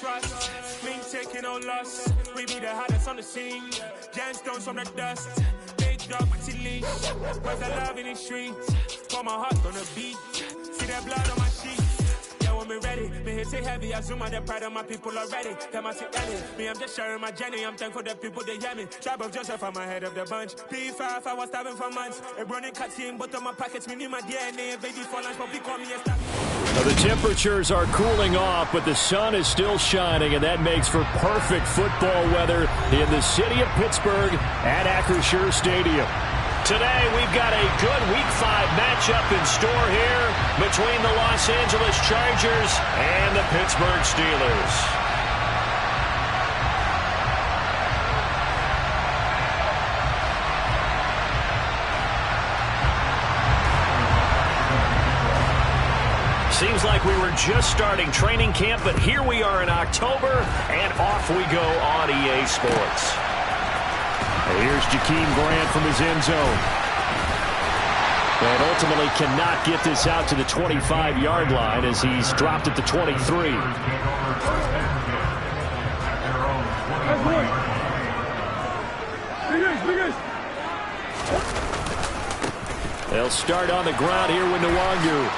trust. Clean taking no loss. We be the hottest on the scene. Gemstones from the dust. Big dog, pretty leash. Where's the love in the streets? Pour my heart on the beat. See that blood on my sheets. Yeah, when we ready, me hit it heavy. I zoom out the pride of my people already. Them I see ready. Me, I'm just sharing my journey. I'm thankful that people they hear me. Tribe of Joseph, I'm ahead of the bunch. P5, I was starving for months. A running cut team, but on my pockets, me need my DNA. Baby for lunch, but we call me a star. Now the temperatures are cooling off, but the sun is still shining, and that makes for perfect football weather in the city of Pittsburgh at Acrisure Stadium. Today, we've got a good Week 5 matchup in store here between the Los Angeles Chargers and the Pittsburgh Steelers. Seems like we were just starting training camp, but here we are in October, and off we go on EA Sports. Here's Jakeem Grant from his end zone. But ultimately cannot get this out to the 25-yard line as he's dropped at the 23. They'll start on the ground here with Nwangu.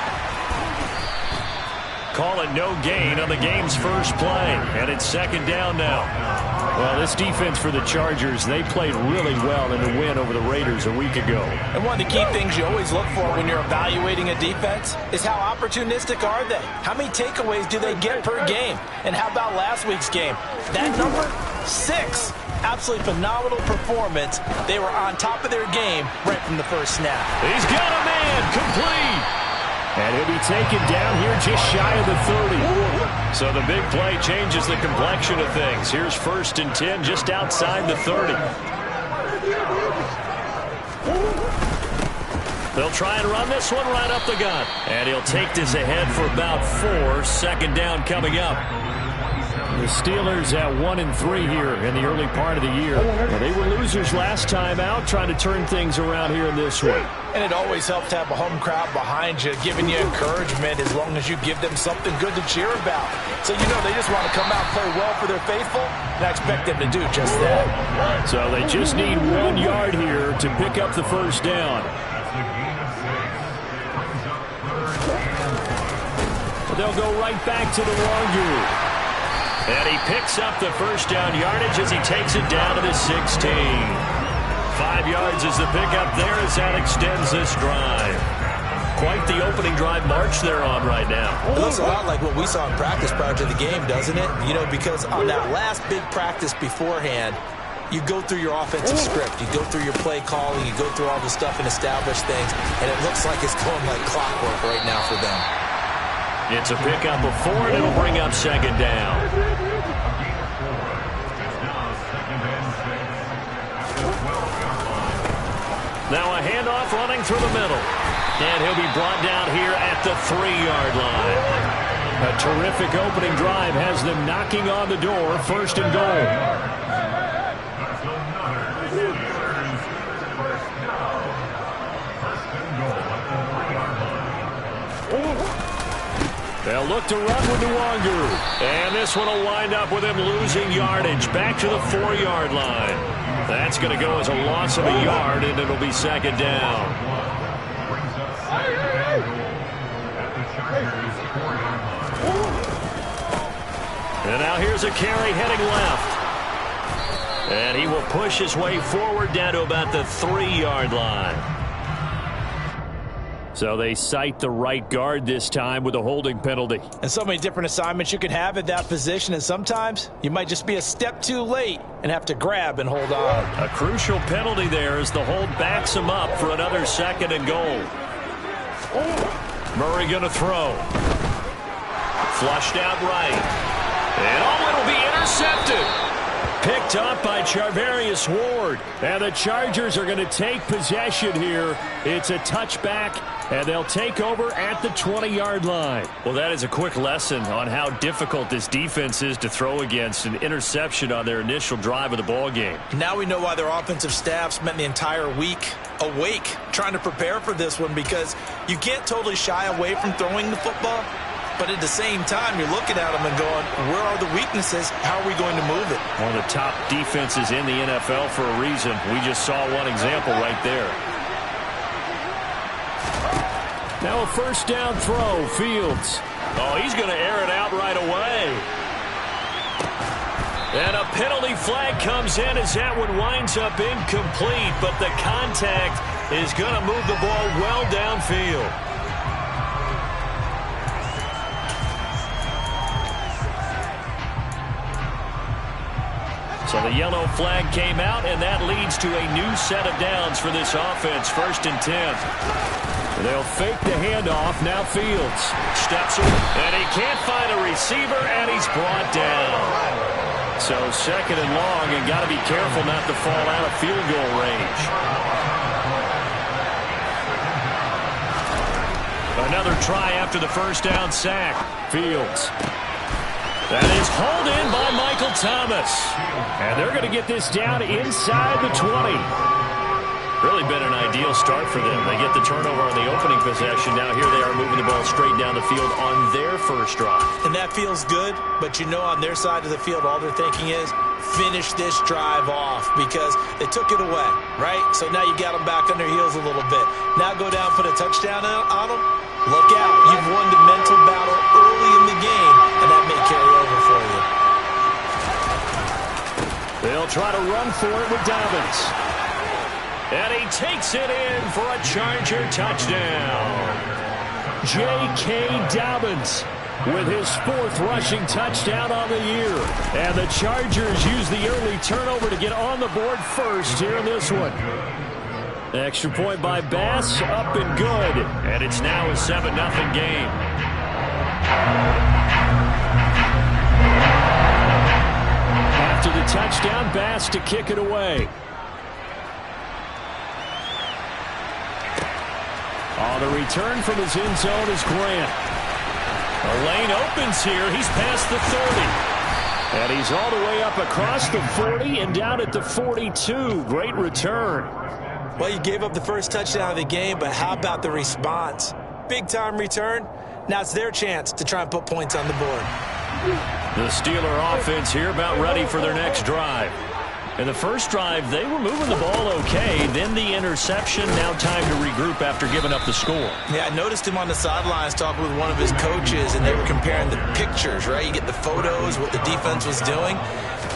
Call it no gain on the game's first play, and it's second down now. Well, this defense for the Chargers, they played really well in the win over the Raiders a week ago. And one of the key things you always look for when you're evaluating a defense is how opportunistic are they? How many takeaways do they get per game? And how about last week's game? That number, 6. Absolutely phenomenal performance. They were on top of their game right from the first snap. He's got a man, complete. And he'll be taken down here just shy of the 30. So the big play changes the complexion of things. Here's 1st and 10 just outside the 30. They'll try and run this one right up the gut. And he'll take this ahead for about 4. Second down coming up. The Steelers at 1-3 here in the early part of the year. Well, they were losers last time out, trying to turn things around here in this one. And it always helps to have a home crowd behind you, giving you encouragement as long as you give them something good to cheer about. So, you know, they just want to come out and play well for their faithful, and I expect them to do just that. So they just need 1 yard here to pick up the first down. They'll go right back to the Nwangu. And he picks up the first down yardage as he takes it down to the 16. 5 yards is the pickup there as that extends this drive. Quite the opening drive march they're on right now. It looks a lot like what we saw in practice prior to the game, doesn't it? You know, because on that last big practice beforehand, you go through your offensive script. You go through your play calling. You go through all the stuff and establish things. And it looks like it's going like clockwork right now for them. It's a pickup of 4, and it'll bring up second down. Now a handoff running through the middle. And he'll be brought down here at the 3-yard line. A terrific opening drive has them knocking on the door, 1st and goal. They'll look to run with Nwangu. And this one will wind up with him losing yardage back to the 4-yard line. That's going to go as a loss of a yard, and it'll be second down. And now here's a carry heading left. And he will push his way forward down to about the 3-yard line. So they cite the right guard this time with a holding penalty. And so many different assignments you can have at that position, and sometimes you might just be a step too late and have to grab and hold on. A crucial penalty there as the hold backs him up for another 2nd and goal. Murray going to throw. Flushed out right. And it'll be intercepted. Picked up by Charvarius Ward. And the Chargers are going to take possession here. It's a touchback, and they'll take over at the 20-yard line. Well, that is a quick lesson on how difficult this defense is to throw against. An interception on their initial drive of the ball game. Now we know why their offensive staff spent the entire week awake trying to prepare for this one, because you can't totally shy away from throwing the football. But at the same time, you're looking at them and going, where are the weaknesses? How are we going to move it? One of the top defenses in the NFL for a reason. We just saw one example right there. Now a first down throw, Fields. Oh, he's going to air it out right away. And a penalty flag comes in as that one winds up incomplete, but the contact is going to move the ball well downfield. So the yellow flag came out, and that leads to a new set of downs for this offense. 1st and 10. They'll fake the handoff. Now Fields steps away, and he can't find a receiver, and he's brought down. So 2nd and long, and got to be careful not to fall out of field goal range. Another try after the first down sack. Fields. That is hauled in by Michael Thomas. And they're going to get this down inside the 20. Really been an ideal start for them. They get the turnover on the opening possession. Now here they are moving the ball straight down the field on their first drive. And that feels good, but you know on their side of the field all they're thinking is finish this drive off because they took it away, right? So now you got them back on their heels a little bit. Now go down, put a touchdown on them. Look out. You've won the mental battle early in the game, and that may carry over for you. They'll try to run for it with Dobbins. And he takes it in for a Charger touchdown. J.K. Dobbins with his 4th rushing touchdown on the year. And the Chargers use the early turnover to get on the board first here in this one. Extra point by Bass, up and good. And it's now a 7-0 game. After the touchdown, Bass to kick it away. The return from his end zone is Grant. The lane opens here. He's past the 30. And he's all the way up across the 40 and down at the 42. Great return. Well, you gave up the first touchdown of the game, but how about the response? Big-time return. Now it's their chance to try and put points on the board. The Steeler offense here about ready for their next drive. In the first drive, they were moving the ball okay. Then the interception. Now time to regroup after giving up the score. Yeah, I noticed him on the sidelines talking with one of his coaches, and they were comparing the pictures, right? You get the photos, what the defense was doing.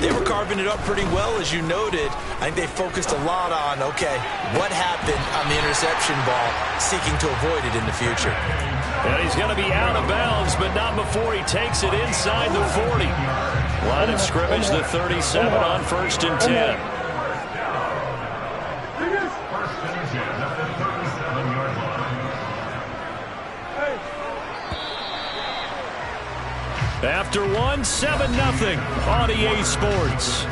They were carving it up pretty well, as you noted. I think they focused a lot on, okay, what happened on the interception ball, seeking to avoid it in the future. And he's going to be out of bounds, but not before he takes it inside the 40. Line of scrimmage, the 37 on 1st and 10. After one, 7-0 on EA Sports.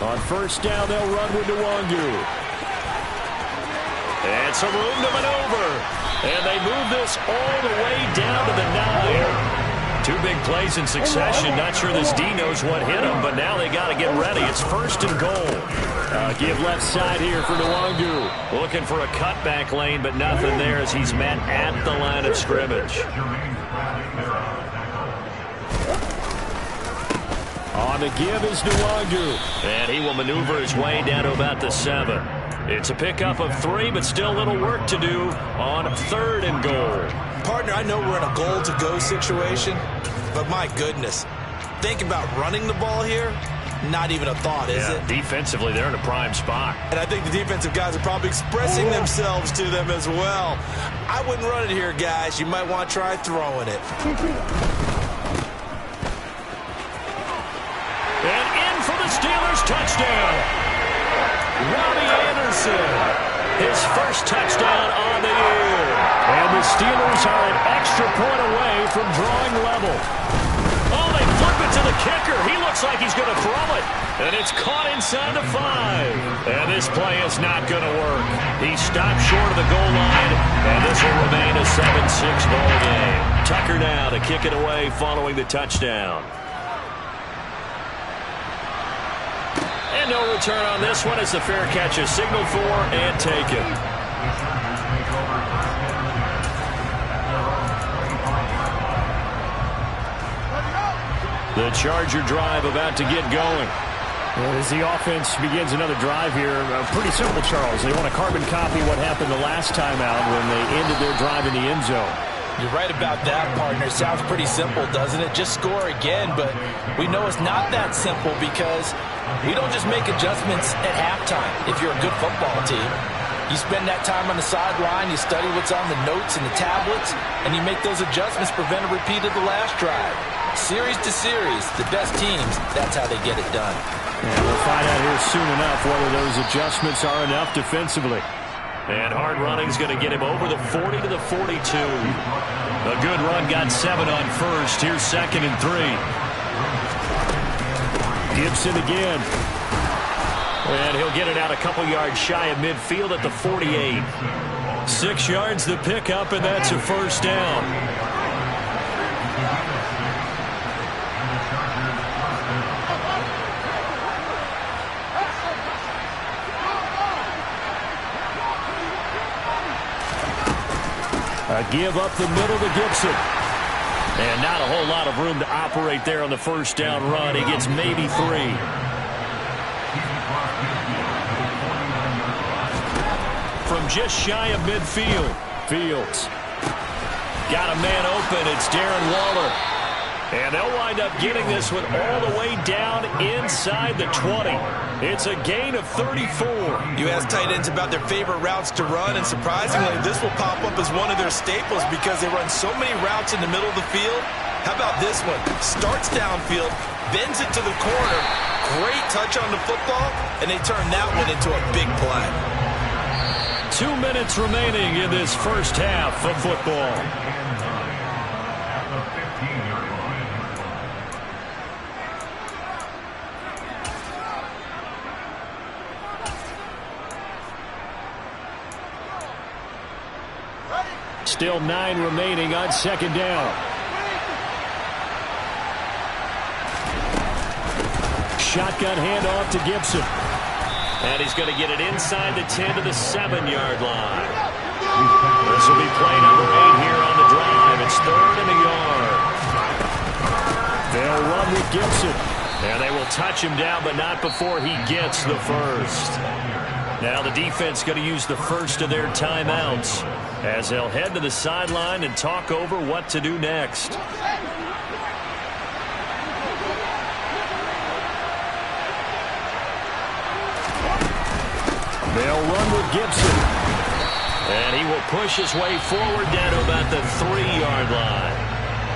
On first down, they'll run with Nwangu. And some room to maneuver. And they move this all the way down to the 9. 2 big plays in succession. Not sure this D knows what hit him, but now they got to get ready. It's 1st and goal. Give left side here for Nwangu. Looking for a cutback lane, but nothing there as he's met at the line of scrimmage. On the give is Nwangu. And he will maneuver his way down to about the 7. It's a pickup of 3, but still a little work to do on 3rd and goal. Partner, I know we're in a goal-to-go situation, but my goodness. Think about running the ball here. Not even a thought, is it? Defensively, they're in a prime spot. And I think the defensive guys are probably expressing themselves to them as well. I wouldn't run it here, guys. You might want to try throwing it. And in for the Steelers touchdown. Robbie Anderson. his first touchdown on the year. And the Steelers are an extra point away from drawing level. Oh, they flip it to the kicker. He looks like he's going to throw it. And it's caught inside the 5. And this play is not going to work. He stopped short of the goal line, and this will remain a 7-6 ball game. Tucker now to kick it away following the touchdown. And no return on this one as the fair catch is signaled for and taken. The Charger drive about to get going. As the offense begins another drive here, pretty simple, Charles. They want to carbon copy what happened the last time out when they ended their drive in the end zone. You're right about that, partner. Sounds pretty simple, doesn't it? Just score again, but we know it's not that simple because we don't just make adjustments at halftime if you're a good football team. You spend that time on the sideline, you study what's on the notes and the tablets, and you make those adjustments, prevent a repeat of the last drive. Series to series, the best teams, that's how they get it done. And we'll find out here soon enough whether those adjustments are enough defensively. And hard running's going to get him over the 40 to the 42. A good run got 7 on first. Here's 2nd and 3. Gibson again. And he'll get it out a couple yards shy of midfield at the 48. 6 yards the pickup, and that's a first down. A give up the middle to Gibson. And not a whole lot of room to operate there on the first down run. He gets maybe 3. From just shy of midfield, Fields got a man open. It's Darren Waller. And they'll wind up getting this one all the way down inside the 20. It's a gain of 34. You ask tight ends about their favorite routes to run, and surprisingly, this will pop up as one of their staples because they run so many routes in the middle of the field. How about this one? Starts downfield, bends it to the corner, great touch on the football, and they turn that one into a big play. 2 minutes remaining in this first half of football. Still 9 remaining on 2nd down. Shotgun handoff to Gibson. And he's going to get it inside the 10 to the 7-yard line. This will be play number 8 here on the drive. It's 3rd and a yard. They'll run with Gibson. And they will touch him down, but not before he gets the first. Now the defense going to use the first of their timeouts as they'll head to the sideline and talk over what to do next. They'll run with Gibson. And he will push his way forward down to about the 3-yard line.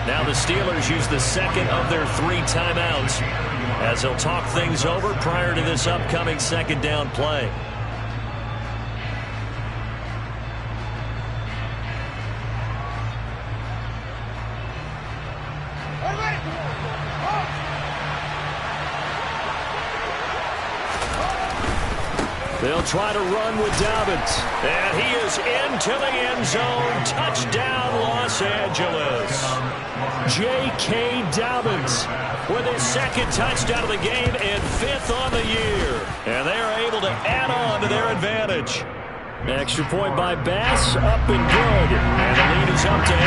Now the Steelers use the second of their 3 timeouts as they'll talk things over prior to this upcoming 2nd down play. They'll try to run with Dobbins. And he is into the end zone. Touchdown, Los Angeles. J.K. Dobbins with his 2nd touchdown of the game and 5th on the year. And they are able to add on to their advantage. Extra point by Bass, up and good. And the lead is up to 8.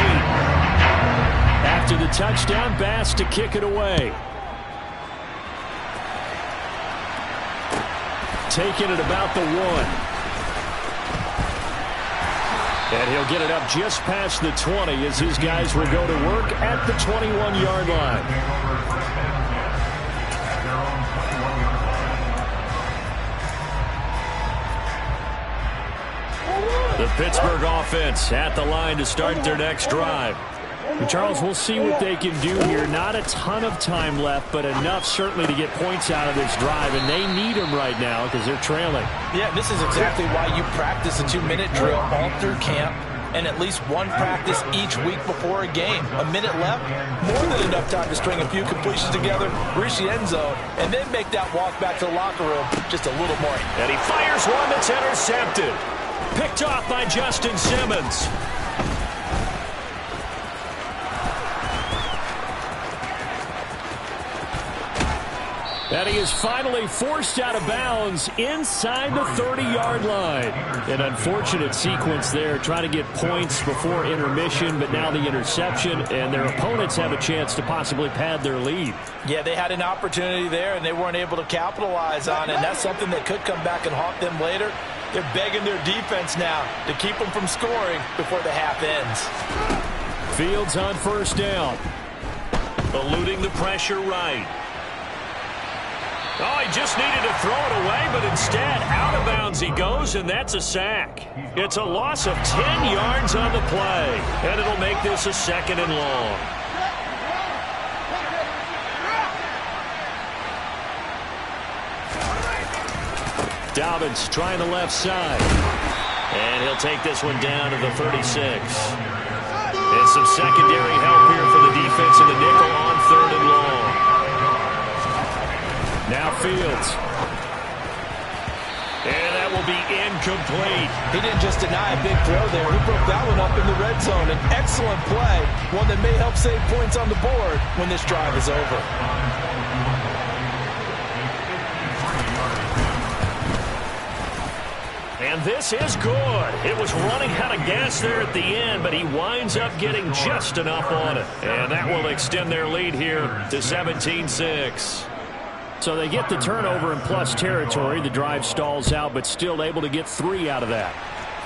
After the touchdown, Bass to kick it away. Taking it about the 1. And he'll get it up just past the 20 as his guys will go to work at the 21-yard line. The Pittsburgh offense at the line to start their next drive. Charles, we'll see what they can do here. Not a ton of time left, but enough certainly to get points out of this drive, and they need them right now because they're trailing. Yeah, this is exactly why you practice a 2-minute drill all through camp and at least one practice each week before a game. A minute left, more than enough time to string a few completions together, reach the end zone, and then make that walk back to the locker room just a little more. And he fires one that's intercepted. Picked off by Justin Simmons. And he is finally forced out of bounds inside the 30-yard line. An unfortunate sequence there, trying to get points before intermission, but now the interception, and their opponents have a chance to possibly pad their lead. Yeah, they had an opportunity there, and they weren't able to capitalize on it, and that's something that could come back and haunt them later. They're begging their defense now to keep them from scoring before the half ends. Fields on first down. Eluding the pressure right. Oh, he just needed to throw it away, but instead, out of bounds he goes, and that's a sack. It's a loss of 10 yards on the play, and it'll make this a 2nd and long. Dobbins trying the left side, and he'll take this one down to the 36. And some secondary help here for the defense in the nickel on 3rd and long. Now Fields. And that will be incomplete. He didn't just deny a big throw there. He broke that one up in the red zone. An excellent play, one that may help save points on the board when this drive is over. And this is good. It was running out of gas there at the end, but he winds up getting just enough on it. And that will extend their lead here to 17-6. So they get the turnover in plus territory. The drive stalls out, but still able to get 3 out of that.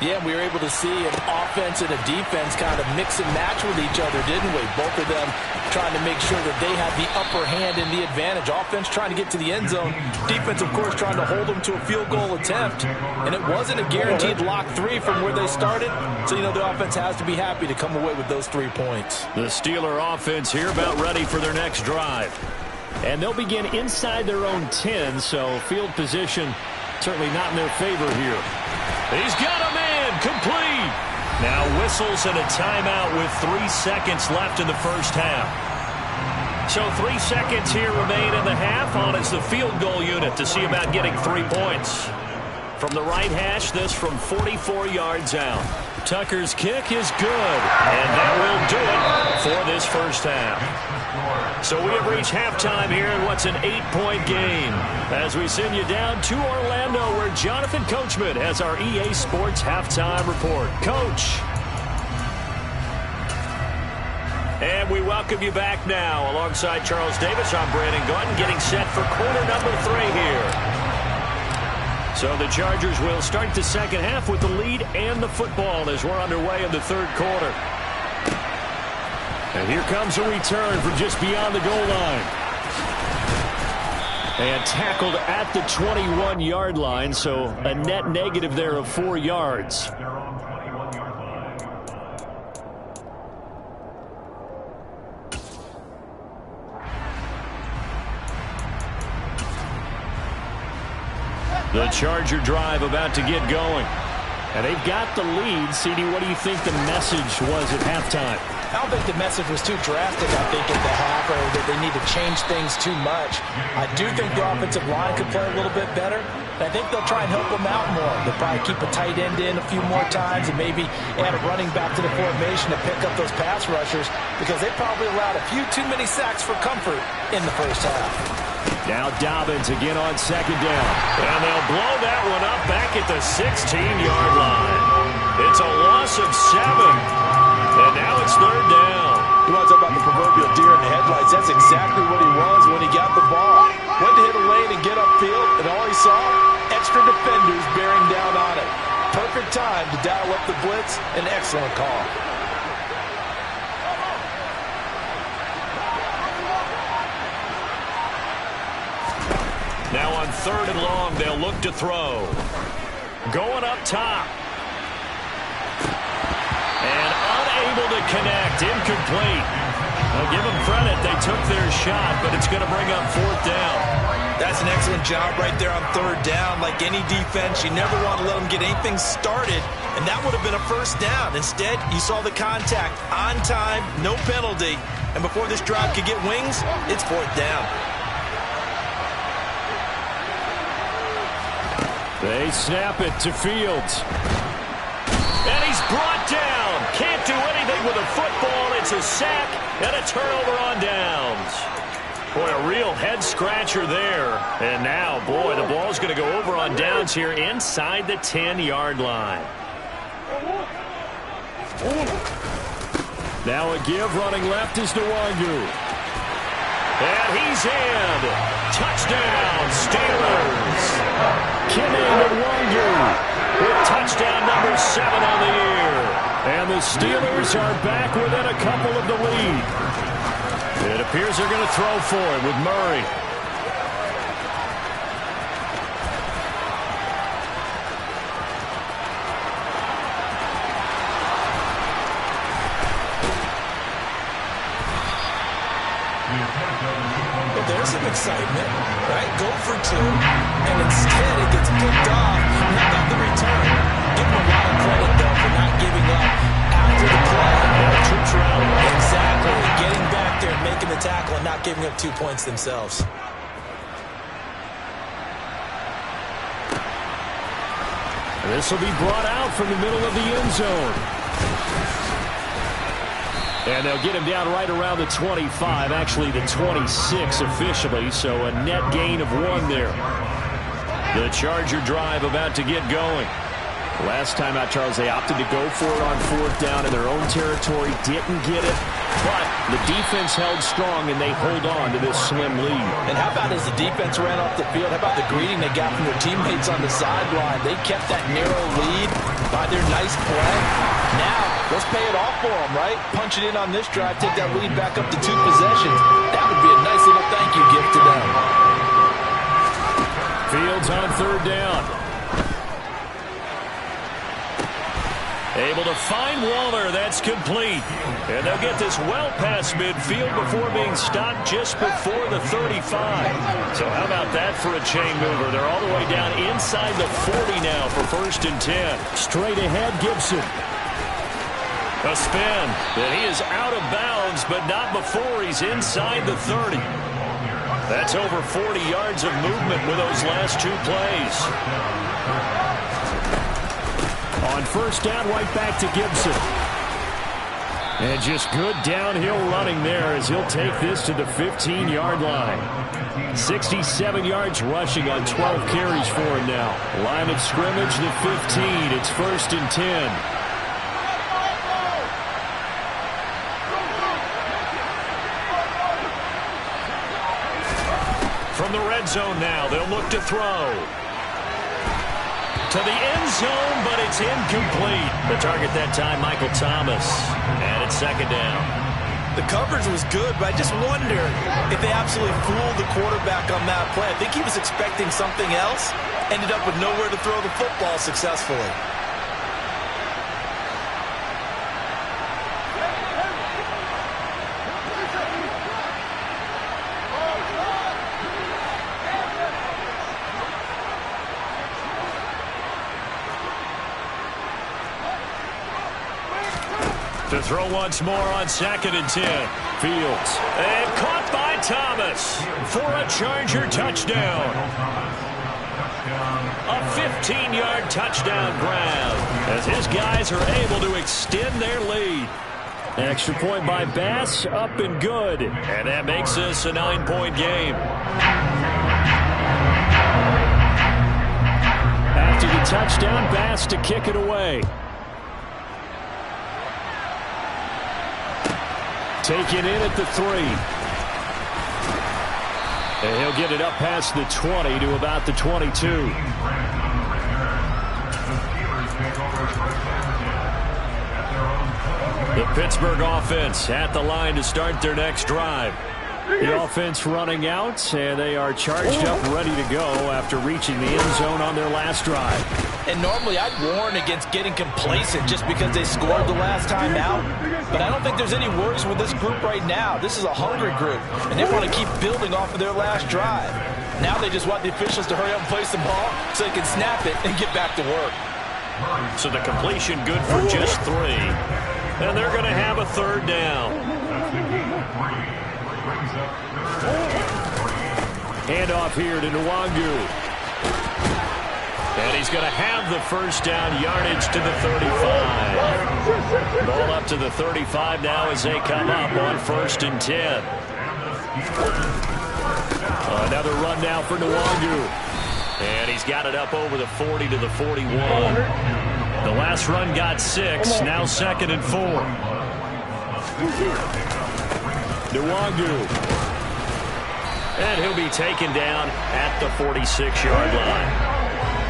Yeah, we were able to see an offense and a defense kind of mix and match with each other, didn't we? Both of them trying to make sure that they had the upper hand and the advantage. Offense trying to get to the end zone. Defense, of course, trying to hold them to a field goal attempt. And it wasn't a guaranteed lock 3 from where they started. So, you know, the offense has to be happy to come away with those 3 points. The Steeler offense here about ready for their next drive. And they'll begin inside their own 10, so field position certainly not in their favor here. He's got a man, complete. Now whistles and a timeout with 3 seconds left in the first half. So 3 seconds here remain in the half on as the field goal unit to see about getting 3 points. From the right hash, this from 44 yards out. Tucker's kick is good, and that will do it for this first half. So we have reached halftime here in what's an 8-point game as we send you down to Orlando where Jonathan Coachman has our EA Sports halftime report. Coach. And we welcome you back now alongside Charles Davis. I'm Brandon Gaudin getting set for quarter number 3 here. So the Chargers will start the second half with the lead and the football as we're underway in the 3rd quarter. And here comes a return from just beyond the goal line. And tackled at the 21-yard line, so a net negative there of 4 yards. The Charger drive about to get going. And they've got the lead. CD, what do you think the message was at halftime? I don't think the message was too drastic, I think, at the half, or that they need to change things too much. I do think the offensive line could play a little bit better. I think they'll try and help them out more. They'll probably keep a tight end in a few more times and maybe add a running back to the formation to pick up those pass rushers because they probably allowed a few too many sacks for comfort in the first half. Now Dobbins again on 2nd down. And they'll blow that one up back at the 16-yard line. It's a loss of 7. And now it's 3rd down. You want to talk about the proverbial deer in the headlights? That's exactly what he was when he got the ball. Went to hit a lane and get upfield, and all he saw, extra defenders bearing down on it. Perfect time to dial up the blitz. An excellent call. Now on 3rd and long, they'll look to throw. Going up top. And unable to connect. Incomplete. Well, give them credit. They took their shot, but it's going to bring up 4th down. That's an excellent job right there on 3rd down. Like any defense, you never want to let them get anything started, and that would have been a 1st down. Instead, you saw the contact on time, no penalty, and before this drive could get wings, it's 4th down. They snap it to Fields. And he's brought down. Can't do anything with a football. It's a sack and a turnover on downs. Boy, a real head-scratcher there. And now, boy, the ball's going to go over on downs here inside the 10-yard line. Now a give running left is Nwangu. And he's in. Touchdown, Steelers. Kene Nwangu with touchdown number 7 on the year. And the Steelers are back within a couple of the lead. It appears they're going to throw for it with Murray. Well, there's some excitement, right? Go for 2, and instead it gets picked off. How about the return? Give him a lot of credit, though, for not giving up after the play. Yeah, troops are out. Exactly. Getting back there and making the tackle and not giving up 2 points themselves. This will be brought out from the middle of the end zone. And they'll get him down right around the 25, actually the 26 officially, so a net gain of 1 there. The Charger drive about to get going. Last time out, Charles, they opted to go for it on 4th down in their own territory, didn't get it, but the defense held strong and they hold on to this slim lead. And how about as the defense ran off the field, how about the greeting they got from their teammates on the sideline? They kept that narrow lead by their nice play. Now, let's pay it off for them, right? Punch it in on this drive, take that lead back up to 2 possessions. That would be a nice little thank you gift to them. Fields on 3rd down. Able to find Waller. That's complete. And they'll get this well past midfield before being stopped just before the 35. So how about that for a chain mover? They're all the way down inside the 40 now for 1st and 10. Straight ahead, Gibson. A spin. And he is out of bounds, but not before he's inside the 30. That's over 40 yards of movement with those last 2 plays. On 1st down, right back to Gibson. And just good downhill running there as he'll take this to the 15-yard line. 67 yards rushing on 12 carries for him now. Line of scrimmage, the 15. It's 1st and 10. From the red zone now, they'll look to throw. To the end zone, but it's incomplete. The target that time, Michael Thomas. And it's 2nd down. The coverage was good, but I just wonder if they absolutely fooled the quarterback on that play. I think he was expecting something else. Ended up with nowhere to throw the football successfully. To throw once more on 2nd and 10. Fields. And caught by Thomas for a Charger touchdown. A 15-yard touchdown grab as his guys are able to extend their lead. Extra point by Bass, up and good. And that makes this a 9-point game. After the touchdown, Bass to kick it away. Taken in at the 3. And he'll get it up past the 20 to about the 22. The Pittsburgh offense at the line to start their next drive. The offense running out, and they are charged up, ready to go after reaching the end zone on their last drive. And normally I'd warn against getting complacent just because they scored the last time out. But I don't think there's any worries with this group right now. This is a hungry group, and they want to keep building off of their last drive. Now they just want the officials to hurry up and place the ball so they can snap it and get back to work. So the completion good for just 3. And they're going to have a 3rd down. Handoff here to Nwangu. And he's going to have the 1st down, yardage to the 35. Ball up to the 35 now as they come up on 1st and 10. Another run now for Nwangu. And he's got it up over the 40 to the 41. The last run got 6, now 2nd and 4. Nwangu. And he'll be taken down at the 46-yard line.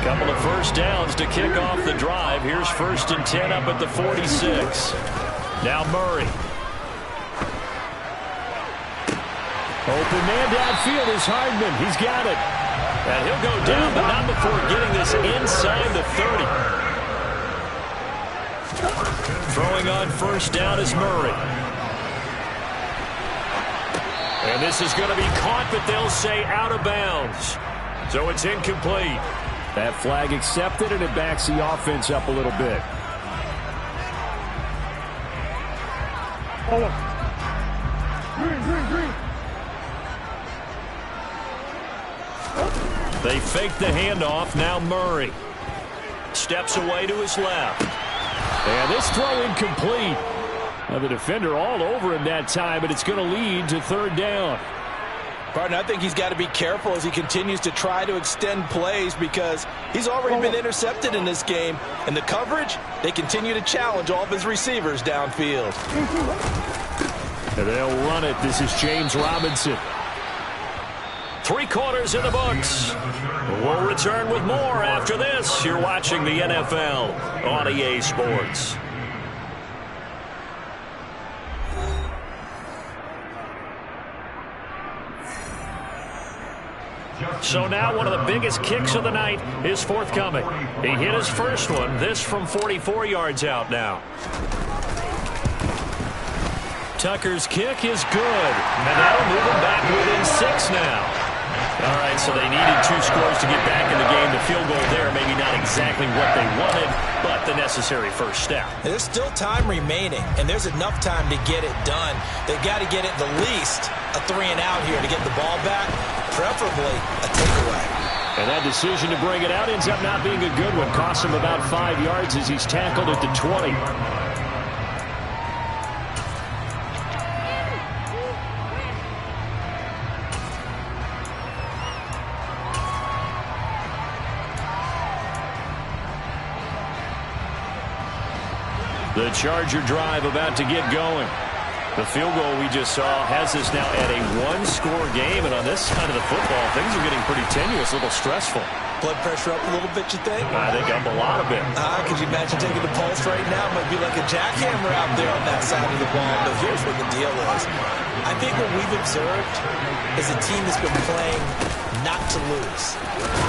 Couple of 1st downs to kick off the drive. Here's 1st and 10 up at the 46. Now Murray. Open man downfield is Hardman. He's got it. And he'll go down, but not before getting this inside the 30. Throwing on 1st down is Murray. And this is going to be caught, but they'll say out of bounds. So it's incomplete. That flag accepted, and it backs the offense up a little bit. They fake the handoff. Now Murray steps away to his left. And this throw incomplete. Now the defender all over him that time, but it's going to lead to 3rd down. Partner, I think he's got to be careful as he continues to try to extend plays because he's already been intercepted in this game. And the coverage, they continue to challenge all of his receivers downfield. And they'll run it. This is James Robinson. 3 quarters in the books. We'll return with more after this. You're watching the NFL on EA Sports. So now one of the biggest kicks of the night is forthcoming. He hit his first one. This from 44 yards out now. Tucker's kick is good. And that'll move him back within 6 now. All right, so they needed 2 scores to get back in the game. The field goal there, maybe not exactly what they wanted, but the necessary first step. There's still time remaining, and there's enough time to get it done. They've got to get it the least a 3 and out here to get the ball back, preferably a takeaway. And that decision to bring it out ends up not being a good one. Costs him about 5 yards as he's tackled at the 20. The Charger drive about to get going. The field goal we just saw has us now at a 1-score game, and on this side of the football, things are getting pretty tenuous, a little stressful. Blood pressure up a little bit, you think? I think up a lot of it. Could you imagine taking the pulse right now? It might be like a jackhammer out there on that side of the ball. But here's what the deal is. I think what we've observed is a team that's been playing not to lose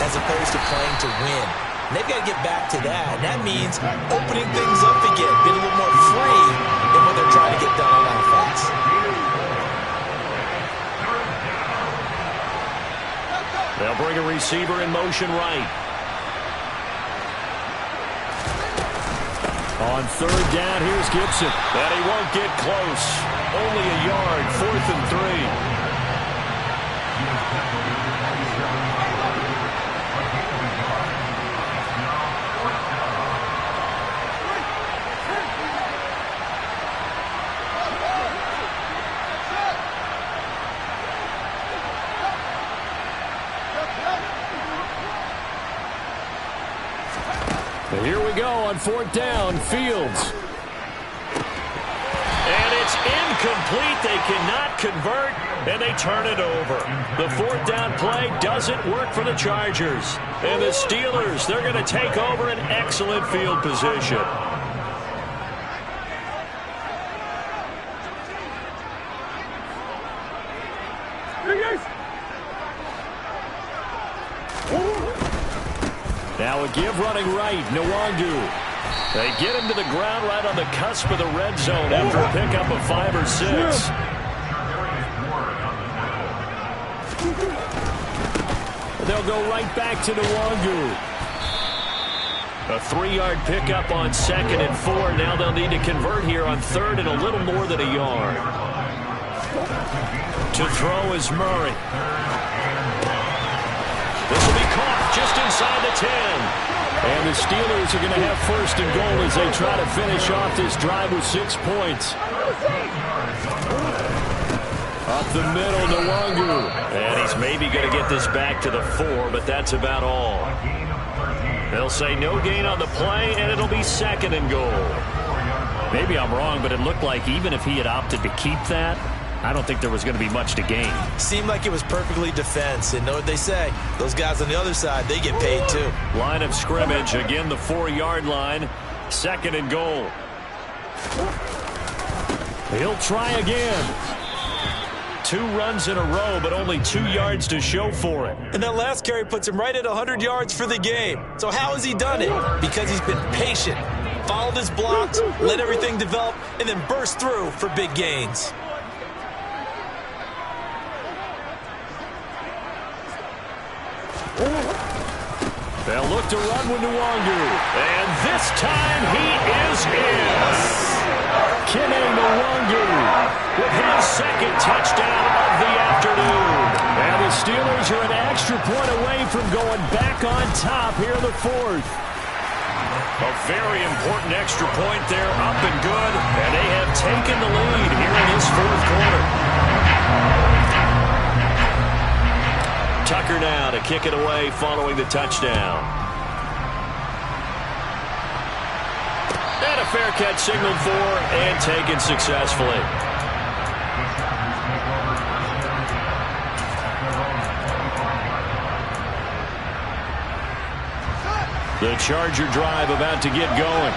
as opposed to playing to win. And they've got to get back to that. And that means opening things up again, being a little more free than what they're trying to get done on offense. They'll bring a receiver in motion right. On 3rd down, here's Gibson. And he won't get close. Only a yard, 4th and 3. Here we go on 4th down, Fields. And it's incomplete. They cannot convert, and they turn it over. The 4th down play doesn't work for the Chargers. And the Steelers, they're going to take over an excellent field position. Now a give running right, Nwangu. They get him to the ground right on the cusp of the red zone after a pickup of 5 or 6. They'll go right back to Nwangu. A 3-yard pickup on 2nd and 4. Now they'll need to convert here on 3rd and a little more than a yard. To throw is Murray. This will be caught just inside the 10. And the Steelers are going to have 1st and goal as they try to finish off this drive with 6 points. Up the middle, Nwangu. And he's maybe going to get this back to the 4, but that's about all. They'll say no gain on the play, and it'll be 2nd and goal. Maybe I'm wrong, but it looked like even if he had opted to keep that, I don't think there was going to be much to gain. Seemed like it was perfectly defense. And know what they say? Those guys on the other side, they get paid too. Line of scrimmage, again the 4-yard line. 2nd and goal. He'll try again. 2 runs in a row, but only 2 yards to show for it. And that last carry puts him right at 100 yards for the game. So how has he done it? Because he's been patient, followed his blocks, let everything develop, and then burst through for big gains. They'll look to run with Nwangu. And this time he is in. Kene Nwangu with his 2nd touchdown of the afternoon. And the Steelers are an extra point away from going back on top here in the 4th. A very important extra point there, up and good. And they have taken the lead here in this 4th quarter. Tucker now to kick it away following the touchdown. And a fair catch signaled for and taken successfully. The Charger drive about to get going.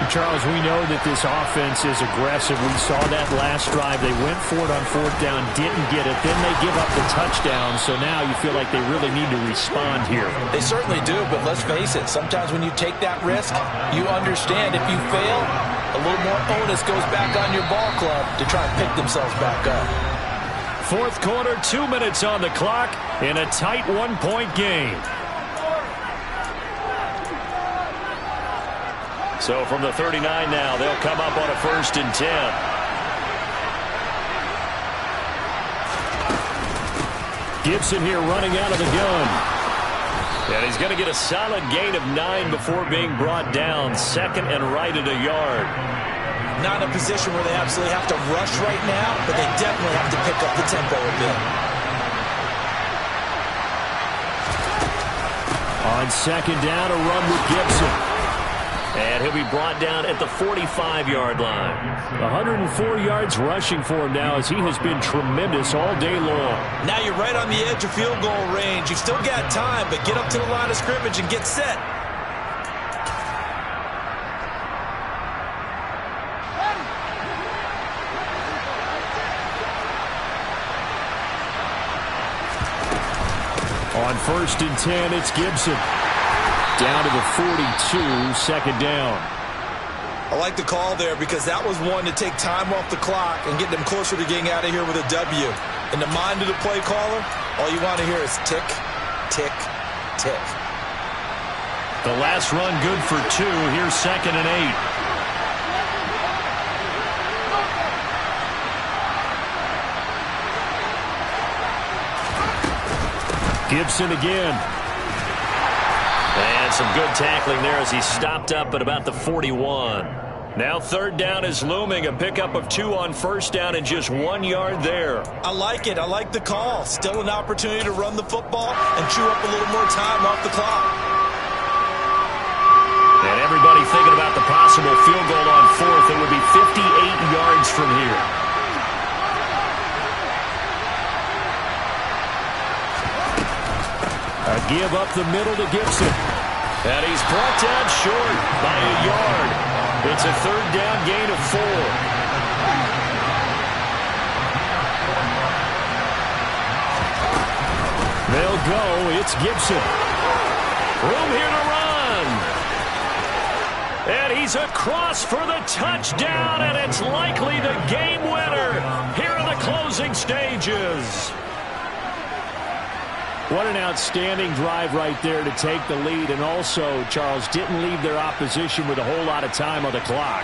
Charles, we know that this offense is aggressive. We saw that last drive. They went for it on 4th down, didn't get it. Then they give up the touchdown. So now you feel like they really need to respond here. They certainly do, but let's face it. Sometimes when you take that risk, you understand if you fail, a little more onus goes back on your ball club to try and pick themselves back up. 4th quarter, 2 minutes on the clock in a tight 1-point game. So from the 39 now, they'll come up on a 1st and 10. Gibson here running out of the gun. And he's going to get a solid gain of 9 before being brought down. 2nd and right at a yard. Not in a position where they absolutely have to rush right now, but they definitely have to pick up the tempo a bit. On 2nd down, a run with Gibson. And he'll be brought down at the 45-yard line. 104 yards rushing for him now as he has been tremendous all day long. Now you're right on the edge of field goal range. You've still got time, but get up to the line of scrimmage and get set. On 1st and 10, it's Gibson. Down to the 42, 2nd down. I like the call there because that was one to take time off the clock and get them closer to getting out of here with a W. In the mind of the play caller, all you want to hear is tick, tick, tick. The last run good for 2. Here's 2nd and 8. Gibson again. And some good tackling there as he stopped up at about the 41. Now 3rd down is looming. A pickup of 2 on 1st down and just 1 yard there. I like it. I like the call. Still an opportunity to run the football and chew up a little more time off the clock. And everybody thinking about the possible field goal on 4th. It would be 58 yards from here. A give up the middle to Gibson. And he's brought down short by a yard. It's a 3rd down gain of 4. They'll go. It's Gibson. Room here to run. And he's across for the touchdown, and it's likely the game winner here in the closing stages. What an outstanding drive right there to take the lead, and also, Charles, didn't leave their opposition with a whole lot of time on the clock.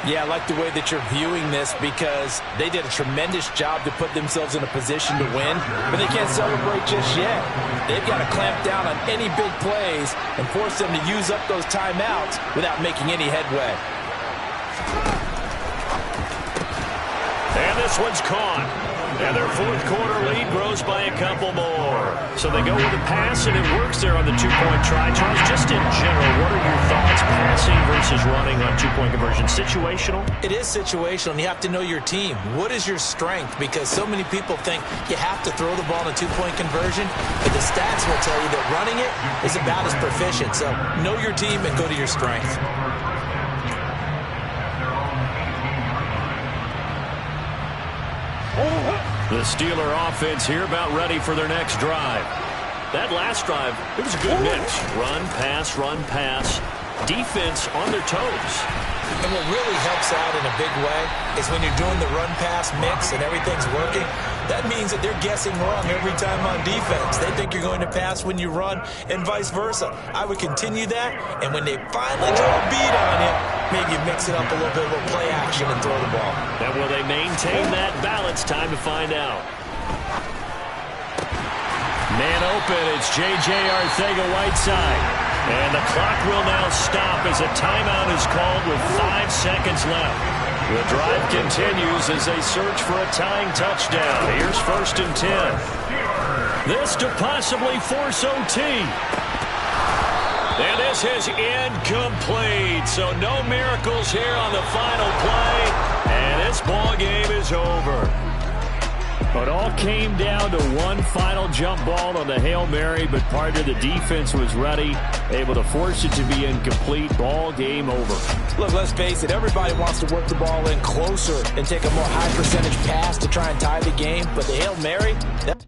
Yeah, I like the way that you're viewing this because they did a tremendous job to put themselves in a position to win, but they can't celebrate just yet. They've got to clamp down on any big plays and force them to use up those timeouts without making any headway. And this one's caught. And their fourth quarter lead grows by a couple more. So they go with a pass, and it works there on the two-point try. Charles, just in general, what are your thoughts, passing versus running on two-point conversion? Situational? It is situational, and you have to know your team. What is your strength? Because so many people think you have to throw the ball in a two-point conversion, but the stats will tell you that running it is about as proficient. So know your team and go to your strength. The Steeler offense here about ready for their next drive. That last drive, it was a good mix. Run, pass. Defense on their toes. And what really helps out in a big way is when you're doing the run-pass mix and everything's working, that means that they're guessing wrong every time on defense. They think you're going to pass when you run and vice versa. I would continue that, and when they finally draw a beat on you, maybe you mix it up a little bit, a little play action and throw the ball. And will they maintain that balance? Time to find out. Man open, it's J.J. Arcega-Whiteside. And the clock will now stop as a timeout is called with 5 seconds left. The drive continues as they search for a tying touchdown. Here's 1st and 10. This to possibly force OT. And this is incomplete. So no miracles here on the final play. And this ball game is over. It all came down to one final jump ball on the Hail Mary, but part of the defense was ready, able to force it to be incomplete. Ball game over. Look, let's face it, everybody wants to work the ball in closer and take a more high percentage pass to try and tie the game, but the Hail Mary, that...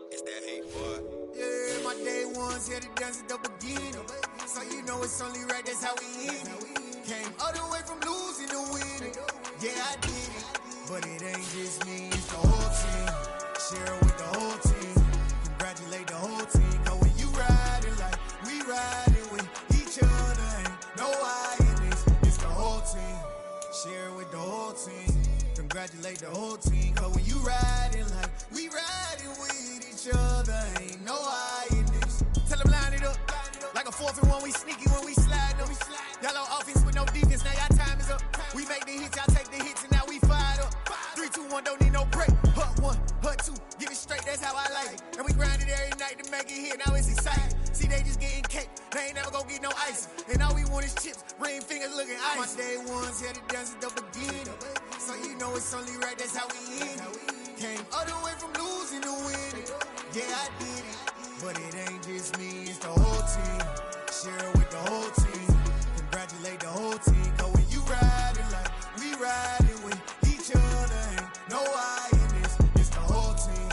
It's that hate, boy. Yeah, my day ones here to dance at the beginning. So you know it's only right, that's how we end it. Came all the way from losing to winning. Yeah, I did it, but it ain't just me, it's the whole team. Share it with the whole team. Congratulate the whole team. Cause when you riding like we riding with each other, ain't no I in this. It's the whole team. Share it with the whole team. Congratulate the whole team. Cause when you riding like we riding with each other, ain't no I in this. Tell them line it up. Like a 4th and 1, we sneaky when we slide them. Y'all on offense with no defense, now y'all time is up. We make the hits, y'all take the hits, and now we fired up. 3, 2, 1, don't need no break. Hut 1, hut 2, give it straight, that's how I like it. And we grind it every night to make it here, now it's exciting. See, they just getting cake, they ain't never gonna get no ice. And all we want is chips, ring fingers looking ice. My day ones here to dance at the beginning. So you know it's only right, that's how we end it. Came all the way from losing to winning. Yeah, I did it, but it ain't just me, it's the whole team. Share it with the whole team. Congratulate the whole team. Cause when you riding like we riding with each other, ain't no I in this. It's the whole team.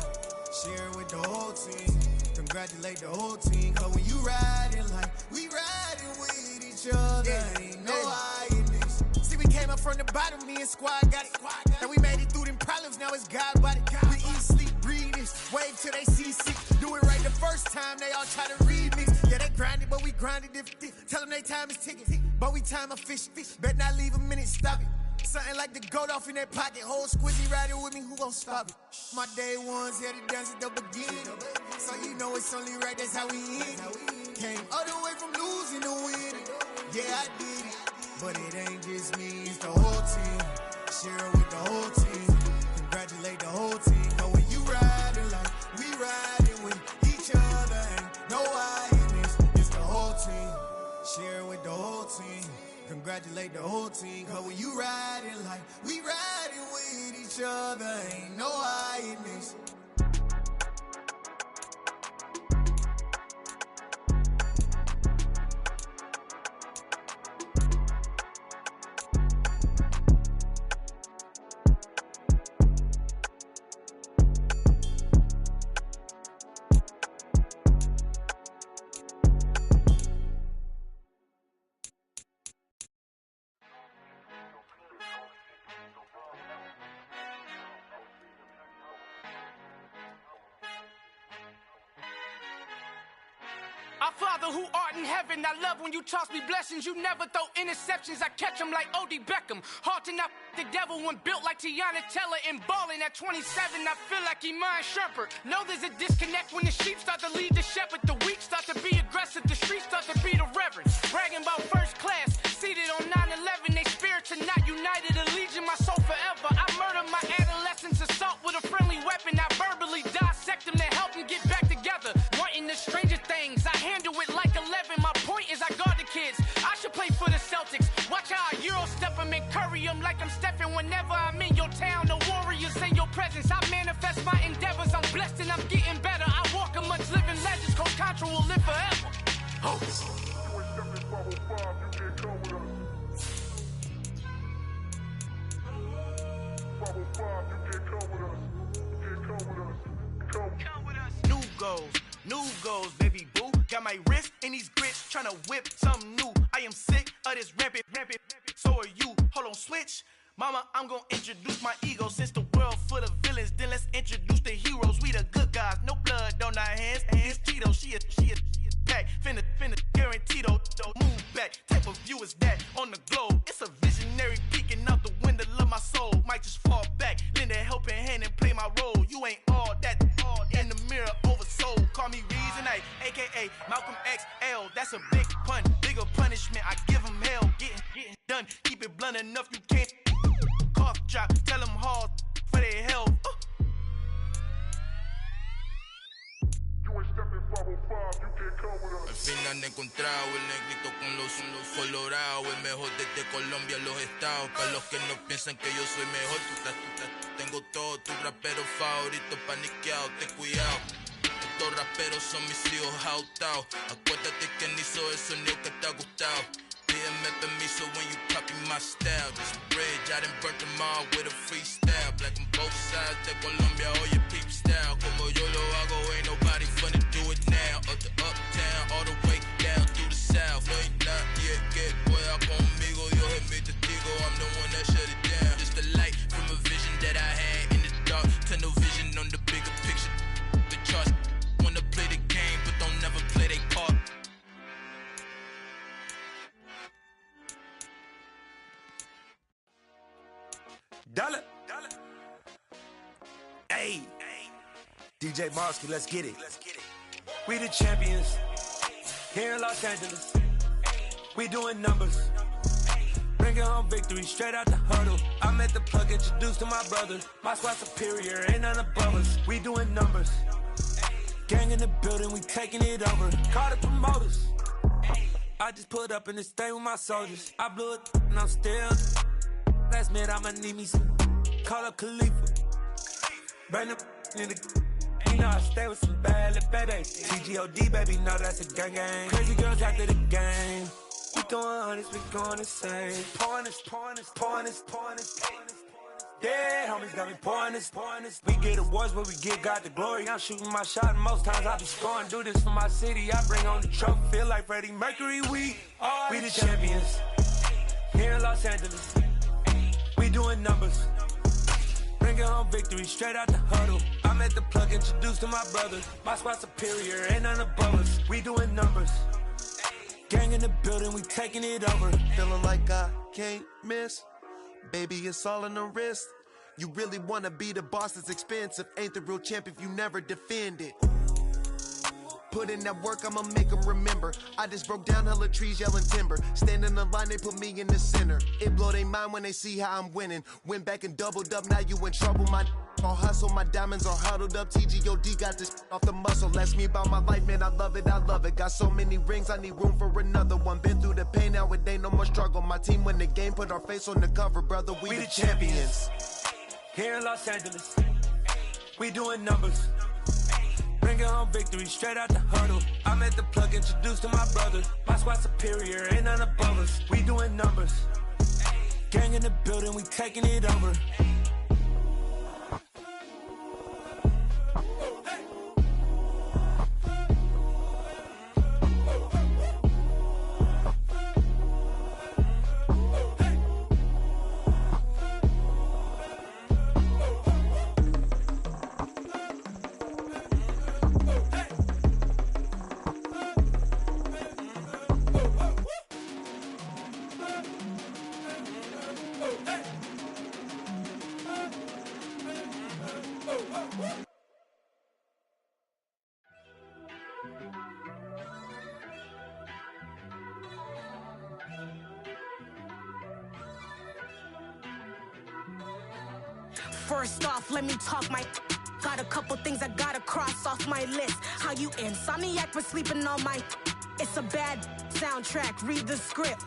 Share it with the whole team. Congratulate the whole team. Cause when you riding like we riding with each other, ain't no I in this. See, we came up from the bottom, me and squad got it. And we made it through them problems, now it's God body. We eat, sleep, breathe this. Wave till they see sick. Do it right the first time, they all try to remix. Yeah, they grinded, but we grinded different. Tell them they time is ticking, but we time a fish. Bet not leave a minute, stop it. Something like the goat off in that pocket. Whole squizzy riding with me, who gon' stop it? My day ones here to dance at the beginning. So you know it's only right, that's how we end it. Came all the way from losing to winning. Yeah, I did it, but it ain't just me, it's the whole team. Share it with the whole team. Congratulate the whole team. Cause when you riding like we riding with each other, ain't no I in this. It's the whole team. Share it with the whole team. Congratulate the whole team. Cause when you riding like we riding with each other, ain't no I in this. Father who art in heaven, I love when you toss me blessings. You never throw interceptions, I catch them like O.D. Beckham. Hard to not the devil when built like Tiana Teller and balling at 27. I feel like Iman Shumpert. Know there's a disconnect when the sheep start to lead the shepherd. The weak start to be aggressive, the streets start to be the reverend. Bragging about first class, seated on 9/11. They spirits are not united, a legion, my soul forever. I murder my adolescence, assault with a friendly weapon. I verbally dissect them to help them get back together. Wanting the stranger things, I handle it like 11. My point is I guard the kids. I should play for the Celtics. Watch how I Euro step them and curry them like I'm Stephen. Whenever I'm in your town, the Warriors in your presence. I manifest my endeavors. I'm blessed and I'm getting better. I walk amongst living legends. Coach Contra will live forever. Oh. New goals, baby boo. Got my wrist in these grits, tryna whip something new. I am sick of this rampant. So are you. Hold on, switch. Mama, I'm gonna introduce my ego. Since the world full of villains, then let's introduce the heroes. We the good guys, no blood on our hands. It's Tito, she a pack. Finna guaranteed, move back. Type of view is that on the globe? It's a visionary peeking out the window of my soul. Might just fall back, lend a helping hand and play my role. You ain't all that in the mirror oversold. Call me Reason A, aka Malcolm XL. That's a big pun, bigger punishment. I give him hell, getting done. Keep it blunt enough, you can't cough drop. Tell them hard for their health. Al fin han encontrado el negrito con los colorados, el mejor desde Colombia a los estados. Para los que no piensan que yo soy mejor, tengo todos tus raperos favoritos paniqueados, ten cuidado. Estos raperos son mis hijos adoptados. Acuérdate que ni hizo el sonido que te ha gustado. Pídeme permiso when you copy my style. This bridge, I done burnt them all with a freestyle. Black on both sides de Colombia, oye peep style. Como yo lo hago, ain't nobody finna do it now. Up the uptown, all the way down through the south. No ain't not yet, que pueda conmigo. Dios es mi testigo, I'm the one that shut it down. Just a light from a vision that I had in the dark. Tunnel vision on the bigger picture. The charts wanna play the game, but don't never play their part. Dollar. Hey. DJ Marsky, let's get it. We the champions. Here in Los Angeles. We doing numbers. Bringing home victory straight out the huddle. I'm at the plug, introduced to my brother. My squad superior, ain't none above us. We doing numbers. Gang in the building, we taking it over. Call the promoters. I just put up in this thing with my soldiers. I blew it and I'm still. Last minute I'ma need me some. Call up Khalifa. Bring the in the. You know I stay with some bad little babies. TGOD baby, know that's a gang. Crazy girls after the game. We going honest, we going insane. Pouring this. Yeah, homies got me pouring this. We get awards, but we give God the glory. I'm shooting my shot, and most times I be scoring. Do this for my city, I bring on the trophy. Feel like Freddie Mercury, we the champions. Here in Los Angeles. We doing numbers. Bringing home victory straight out the huddle. I'm at the plug, introduced to my brother. My squad superior, ain't none above us. We doing numbers. Gang in the building, we taking it over. Feeling like I can't miss. Baby, it's all in the wrist. You really wanna be the boss, it's expensive. Ain't the real champ if you never defend it. Put in that work, I'ma make them remember. I just broke down hella trees, yelling timber. Stand in the line, they put me in the center. It blow they mind when they see how I'm winning. Went back and doubled up, now you in trouble. My all hustle, my diamonds are huddled up. TGOD got this off the muscle. Ask me about my life, man, I love it. Got so many rings, I need room for another one. Been through the pain, now it ain't no more struggle. My team win the game, put our face on the cover, brother. We the champions. Here in Los Angeles. We doing numbers. Bringing home victory straight out the huddle. I'm at the plug, introduced to my brother. My squad superior, ain't none above us. We doing numbers. Gang in the building, we taking it over. First off, let me talk my... Got a couple things I gotta cross off my list. How you insomniac for sleeping on my... It's a bad soundtrack, read the script.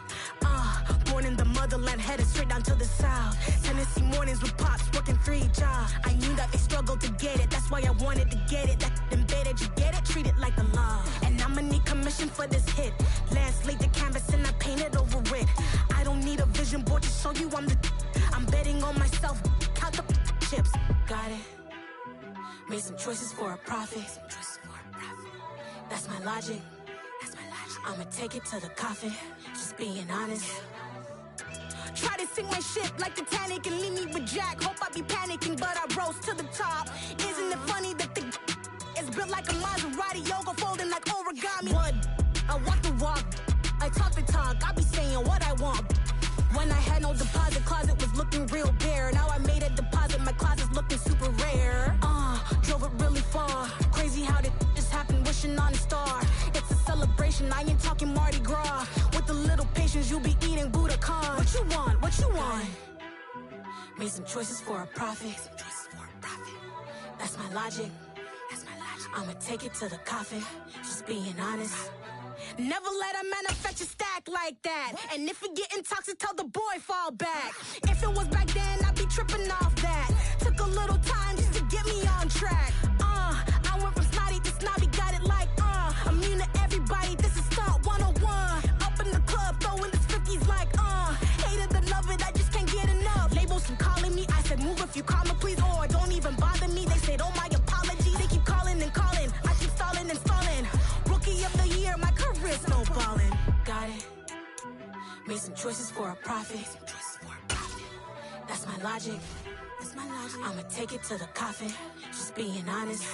Born in the motherland, headed straight down to the south. Tennessee mornings with pops, working 3 jobs. I knew that they struggled to get it, that's why I wanted to get it. That embedded, you get it, treat it like a law. And I'ma need commission for this hit. Last laid the canvas and I painted over it. I don't need a vision board to show you I'm betting on myself, count the chips. Got it. Made some choices for a profit. That's my logic. I'ma take it to the coffin, just being honest. Try to sink my ship like Titanic and leave me with Jack. Hope I be panicking, but I rose to the top. Isn't it funny that the is built like a Maserati, yoga folding like origami? What? I walk the walk, I talk the talk, I be saying what I want. When I had no deposit, closet was looking real bare. Now I made a deposit, my closet's looking super rare. Drove it really far. Crazy how did this happen, wishing on a star. It's a celebration, I ain't talking Mardi Gras. With a little patience, you'll be eating Budokan. What you want? What you want? Made some choices for a profit. That's my logic. I'ma take it to the coffin, just being honest. Never let a manufacture stack like that. And if we getting toxic, tell the boy fall back. If it was back then, I'd be tripping off that. Took a little time just to get me on track. I went from snotty to snobby, got it like, immune to everybody, this is stunt 101. Up in the club, throwing this 50s like, hated to love it, I just can't get enough. Labels from calling me, I said move if you call me please, or don't even bother me. They said, oh my apology, they keep calling and calling. I keep stalling and stalling. Rookie of the year, my career's snowballing. Got it. Made some choices for a profit. That's my logic. I'ma take it to the coffin, just being honest.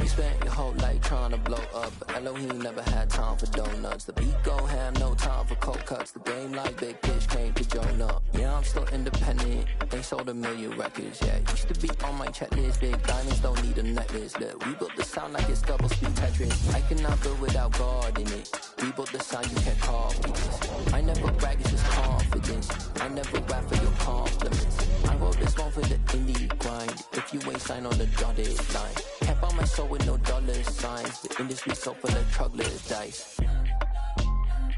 Spent your whole life trying to blow up, but Elohim never had time for donuts. The beat go ham, no time for cold cuts. The game like Big Fish came to Jonah. Yeah, I'm still independent. They sold 1 million records. Yeah, used to be on my checklist. Big diamonds don't need a necklace. Look, we built the sound like it's double speed Tetris. I cannot build without God in it. We built the sound you can't copy this. I never brag, it's just confidence. I never rap for your compliments. I wrote this one for the indie grind. If you ain't signed on the dotted line, can't buy my soul with no dollar signs. The industry so full of troglodytes dice.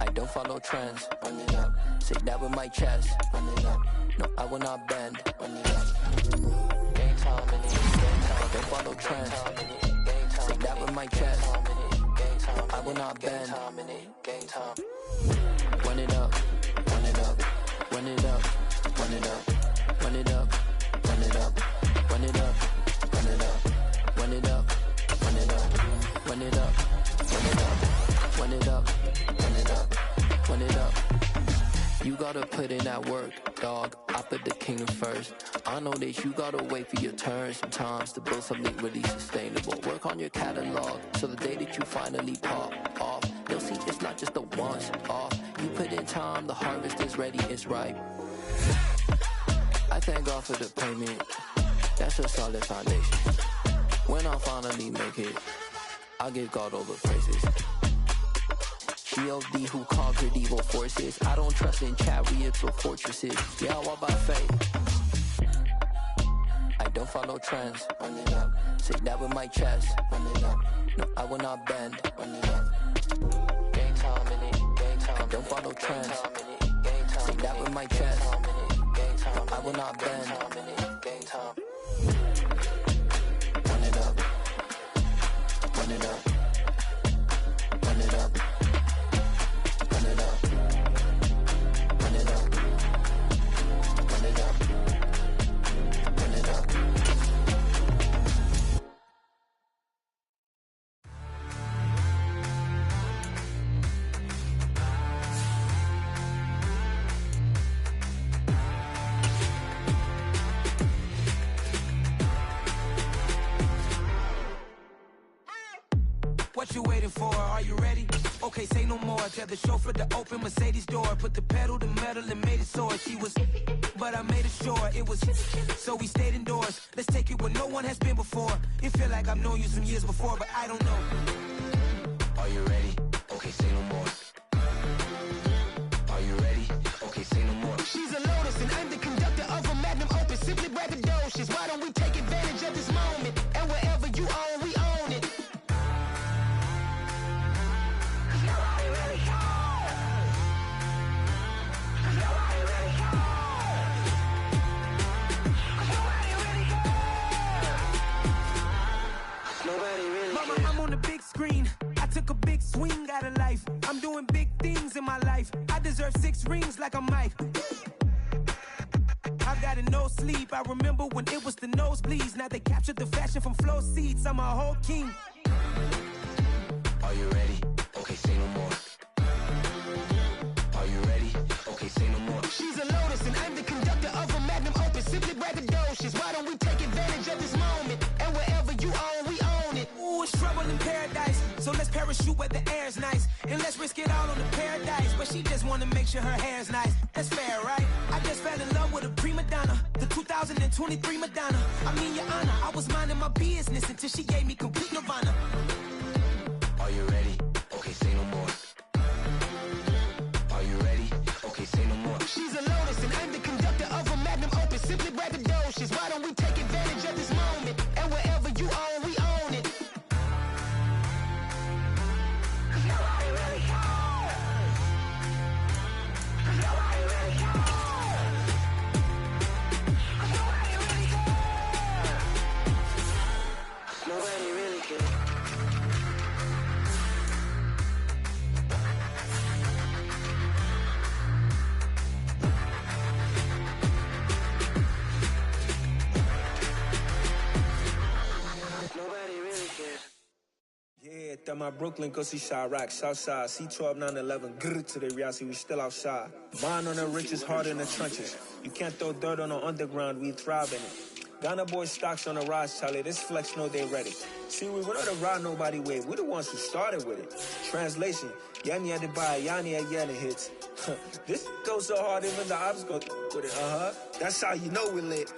I don't follow trends. Run it up. Say that with my chest. Run it up. No, I will not bend. Run it up. Game time in it. Game time. I don't follow trends. Say that with my chest. I will not bend. Game time. Run it up. Run it up. Run it up. Run it up. Run it up. Run it up. Run it up. Run it up. Run it up. Run it up. Run it up. Run it up. Run it up. Run it up. Run it up. You gotta put in that work, dog. I put the kingdom first. I know that you gotta wait for your turn sometimes to build something really sustainable. Work on your catalog, so the day that you finally pop off, you'll see it's not just a once off. You put in time, the harvest is ready, it's ripe. I thank God for the payment. That's a solid foundation. When I finally make it, I'll give God all the praises. G.O.D. who conquered evil forces. I don't trust in chariots or fortresses. Yeah, I walk by faith. I don't follow trends. Run it up. Say that with my chest. Run it up. No, I will not bend. Run it up. Game time in it. Game time. I don't follow trends. Say that with my chest. No, I will not bend. Game time. Run it up. Run it up. Run it up. Run it up. Run it up. Run it up. Run it up. you waiting for? Are you ready? Okay, say no more. Tell the chauffeur to open Mercedes door. Put the pedal to metal and made it soar. She was, but I made it sure it was. So we stayed indoors. Let's take it where no one has been before. It feel like I've known you some years before, but I don't know. Are you ready? Okay, say no more. Are you ready? Okay, say no more. She's a Lotus and I'm the conductor of a magnum opus. Simply braggadocious. Why don't we take advantage of this moment? And wherever you own, we own it. Mama, I'm on the big screen. I took a big swing out of life. I'm doing big things in my life. I deserve 6 rings like a Mike. I've got no sleep. I remember when it was the nosebleeds. Now they captured the fashion from flow seats. I'm a whole king. Are you ready? Okay, say no more. Are you ready? Okay, say no more. She's a Lotus and I'm the conductor of a magnum opus. Simply braggadocious. Why don't we take advantage of this moment? And wherever you own, we own it. Ooh, it's trouble in paradise. So let's parachute where the air's nice. And let's risk it all on the paradise. But she just wanna make sure her hair's nice. That's fair, right? I just fell in love with a prima donna. The 2023 Madonna. I mean, Your Honor, I was minding my business until she gave me complete nirvana. Are you ready? Okay, say no more. Are you ready? Okay, say no more. She's a Lotus and I'm the conductor of a magnum opus. Simply braggadocious. Why don't we take advantage of this moment? And wherever you own, we own it. Nobody really cares. Yeah, that my Brooklyn, go see Chirac, Southside, C12, 911, grrr to the reality, we still outside. Mine on the riches, hard in the trenches. You can't throw dirt on the underground, we thrive in it. Ghana boys stocks on the rise, Charlie, this flex know they ready. See, we not to ride nobody with, we the ones who started with it. Translation, Yanni had to buy, Yanni had Yanni hits. This goes so hard, even the ops go with it, That's how you know we lit.